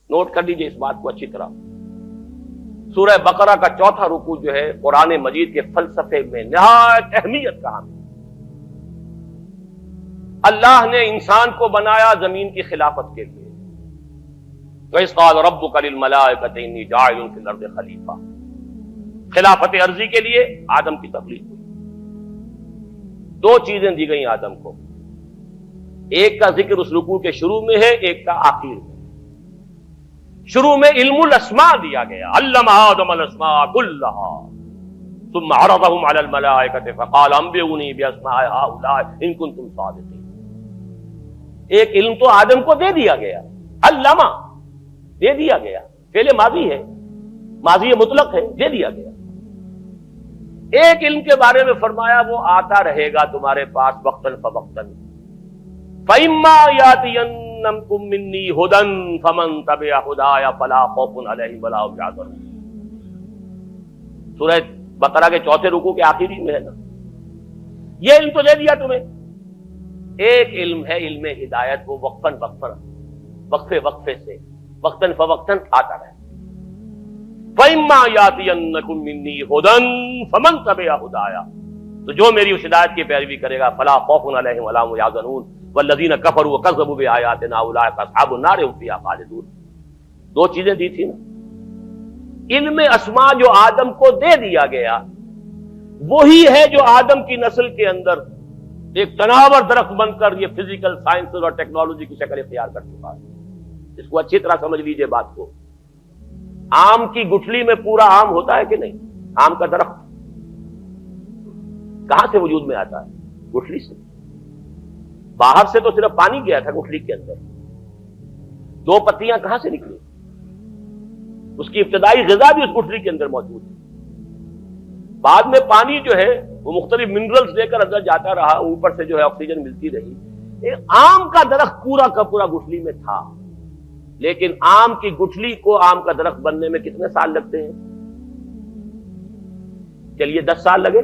Note کر لیجئے اس بات کو اچھی طرح. سورہ بقرہ کا چوتھا رکوع جو ہے قرآن مجید کے فلسفے میں نہایت اہمیت کا حامل. اللہ نے انسان کو بنایا زمین کی خلافت کے لیے. وَإِذْ قَالَ رَبُّكَ لِلْمَلَائِكَةِ إِنِّي جَاعِلٌ فِي الْأَرْضِ خَلِيفَةً. خلافت عرضی کے لیے آدم کی تخلیق ہوئی. دو چیزیں دی گئیں آدم کو، ایک کا ذکر اس رکوع کے شروع میں ہے، ایک کا آخر میں. شروع میں علم الاسماء دیا گیا، علم آدم الاسماء كلها ثم عرضهم على الملائكة فقال انبئوني باسماء هؤلاء ان كنتم صادقين. ایک علم تو آدم کو دے دیا گیا، علامہ دے دیا گیا، فعل ماضی ہے، ماضی مطلق ہے، دے دیا گیا. ایک علم کے بارے میں فرمایا وہ آتا رہے گا تمہارے پاس وقتاً فوقتاً. فَإِمَّا يَأْتِيَنَّكُم مِّنِّي هُدًى فَمَن تَبِعَ هُدَايَ فَلَا خَوْفٌ عَلَيْهِمْ وَلَا هُمْ يَحْزَنُونَ. سورہ بقرہ کے چوتھے رکوع کے آخری میں ہے نا. یہ علم تو دے دیا تمہیں. ایک علم ہے علم ہدایت، وہ وقفاً وقفے سے وقتاً فوقتاً آتا رہے. فَإِمَّا يَأْتِيَنَّكُم مِّنِّي هُدًى فَمَن تَبِعَ هُدَايَ، تو جو میری اس ہدایت کی پیروی کرے گا فَلَا خَوْفٌ عَلَيْهِمْ وَلَا هُمْ يَحْزَنُونَ وَالَّذِينَ كَفَرُوا وَكَذَّبُوا بِآيَاتِنَا أُولَٰئِكَ أَصْحَابُ النَّارِ هُمْ فِيهَا خَالِدُونَ. دو چیزیں دی تھی نا. علم اسماء جو آدم کو دے دیا گیا وہی ہے جو آدم کی نسل کے اندر ایک تناور درخت بن کر یہ فزیکل سائنسز اور ٹیکنالوجی کی شکل اختیار کر چکا ہے. اس کو اچھی طرح سمجھ لیجئے بات کو. آم کی گٹھلی میں پورا آم ہوتا ہے کہ نہیں؟ آم کا درخت کہاں سے وجود میں آتا ہے؟ گٹھلی سے. باہر سے تو صرف پانی گیا تھا گٹھلی کے اندر، دو پتیاں کہاں سے نکلی؟ اس کی ابتدائی غذا بھی اس گٹھلی کے اندر موجود ہے. بعد میں پانی جو ہے وہ مختلف منرلز لے کر اندر جاتا رہا، اوپر سے جو ہے آکسیجن ملتی رہی. ایک آم کا درخت پورا کا پورا گٹھلی میں تھا، لیکن آم کی گٹھلی کو آم کا درخت بننے میں کتنے سال لگتے ہیں؟ چلیے 10 سال لگے.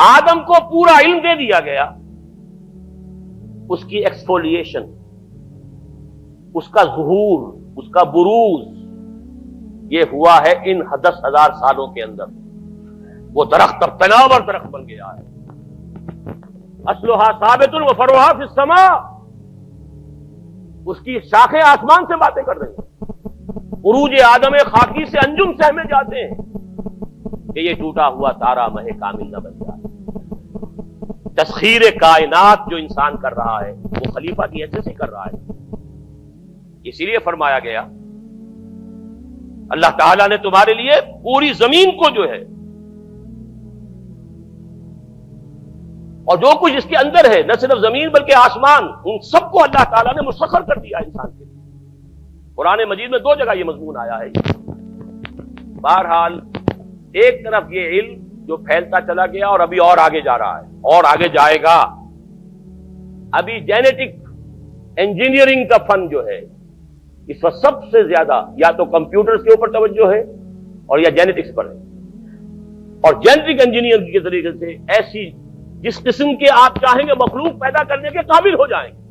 آدم کو پورا علم دے دیا گیا، اس کی ایکسفولیشن، اس کا ظہور، اس کا بروز یہ ہوا ہے ان 10,000 سالوں کے اندر. وہ درخت اب تناور درخت بن گیا ہے. اصلها ثابت وفرعها فی السماء. اس کی شاخیں آسمان سے باتیں کر رہی ہیں. عروج آدم خاکی سے انجم سہمے جاتے ہیں کہ یہ ٹوٹا ہوا تارا مہ کامل نہ بن جائے. تسخیر کائنات جو انسان کر رہا ہے وہ خلیفہ کی حیثیت سے کر رہا ہے. اسی لیے فرمایا گیا اللہ تعالیٰ نے تمہارے لیے پوری زمین کو جو ہے اور جو کچھ اس کے اندر ہے، نہ صرف زمین بلکہ آسمان، ان سب کو اللہ تعالیٰ نے مسخر کر دیا انسان کے لیے. قرآن مجید میں 2 جگہ یہ مضمون آیا ہے. بہرحال ایک طرف یہ علم جو پھیلتا چلا گیا اور ابھی اور آگے جا رہا ہے اور آگے جائے گا. ابھی جینیٹک انجینئرنگ کا فن جو ہے اس وقت سب سے زیادہ یا تو کمپیوٹرز کے اوپر توجہ ہے اور یا جینیٹکس پر ہے. اور جینیٹک انجینئرنگ کے طریقے سے ایسی جس قسم کے آپ چاہیں گے مخلوق پیدا کرنے کے قابل ہو جائیں گے،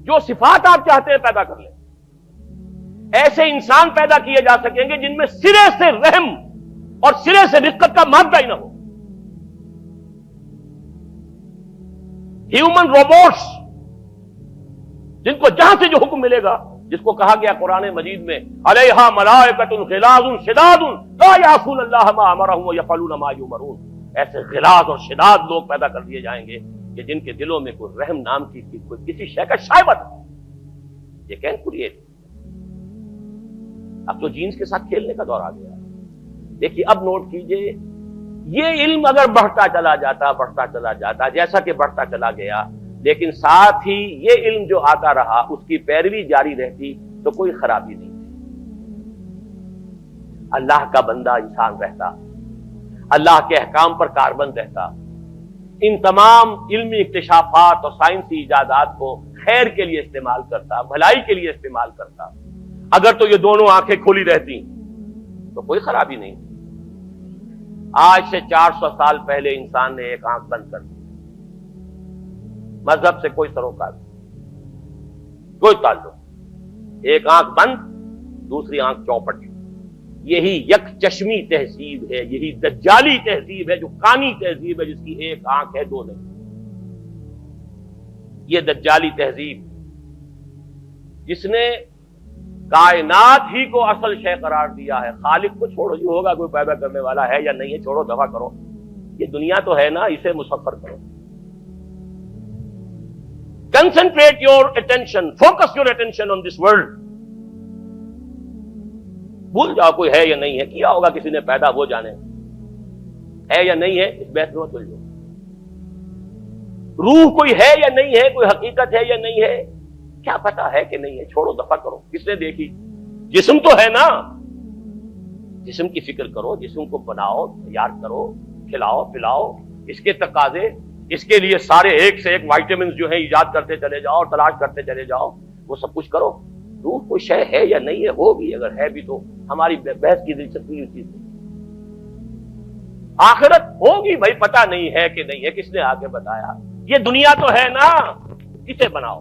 جو صفات آپ چاہتے ہیں پیدا کر لیں. ایسے انسان پیدا کیے جا سکیں گے جن میں سرے سے رحم اور سرے سے رفقت کا مادہ ہی نہ ہو. ہیومن روبوٹس جن کو جہاں سے جو حکم ملے گا، جس کو کہا گیا قرآن مجید میں علیہا ملائکۃ غلاظ شداد لا یعصون اللہ ما امرهم ویفعلون ما یؤمرون. ایسے غلاظ اور شداد لوگ پیدا کر دیے جائیں گے کہ جن کے دلوں میں کوئی رحم نام کی کوئی کسی شے کا شائبہ تھا. یہ کین کریٹ. اب تو جینز کے ساتھ کھیلنے کا دور آ گیا. دیکھیے اب نوٹ کیجئے، یہ علم اگر بڑھتا چلا جاتا جیسا کہ بڑھتا چلا گیا، لیکن ساتھ ہی یہ علم جو آتا رہا اس کی پیروی جاری رہتی تو کوئی خرابی نہیں تھی. اللہ کا بندہ انسان رہتا، اللہ کے احکام پر کاربند رہتا، ان تمام علمی اکتشافات اور سائنسی ایجادات کو خیر کے لیے استعمال کرتا، بھلائی کے لیے استعمال کرتا. اگر تو یہ دونوں آنکھیں کھلی رہتی تو کوئی خرابی نہیں. آج سے 400 سال پہلے انسان نے ایک آنکھ بند کر دی. مذہب سے کوئی سروکار نہیں، کوئی تعلق. ایک آنکھ بند، دوسری آنکھ چوپٹ. یہی یک چشمی تہذیب ہے، یہی دجالی تہذیب ہے، جو کانی تہذیب ہے، جس کی ایک آنکھ ہے دو نہیں. یہ دجالی تہذیب جس نے کائنات ہی کو اصل شے قرار دیا ہے. خالق کو چھوڑو، جو ہوگا کوئی پیدا کرنے والا ہے یا نہیں ہے، چھوڑو، دفع کرو. یہ دنیا تو ہے نا، اسے مسخر کرو. Concentrate your attention, focus your attention on this world. بھول جاؤ کوئی ہے یا نہیں ہے، کیا ہوگا کسی نے پیدا، وہ جانے. ہے یا نہیں ہے اس بحث میں مت الجھو. روح کوئی ہے یا نہیں ہے، کوئی حقیقت ہے یا نہیں ہے، کیا پتا ہے کہ نہیں ہے، چھوڑو، دفع کرو. کس نے دیکھی؟ جسم تو ہے نا، جسم کی فکر کرو، جسم کو بناؤ، تیار کرو، کھلاؤ پلاؤ. اس کے تقاضے، اس کے لیے سارے ایک سے ایک وائٹامنز جو ہیں ایجاد کرتے چلے جاؤ، تلاش کرتے چلے جاؤ، وہ سب کچھ کرو. روح کوئی شے ہے یا نہیں ہے؟ ہوگی، اگر ہے بھی تو ہماری بحث کی دلچسپی اس چیز میں. آخرت ہوگی بھائی، پتہ نہیں ہے کہ نہیں ہے، کس نے آگے بتایا؟ یہ دنیا تو ہے نا، اسے بناؤ.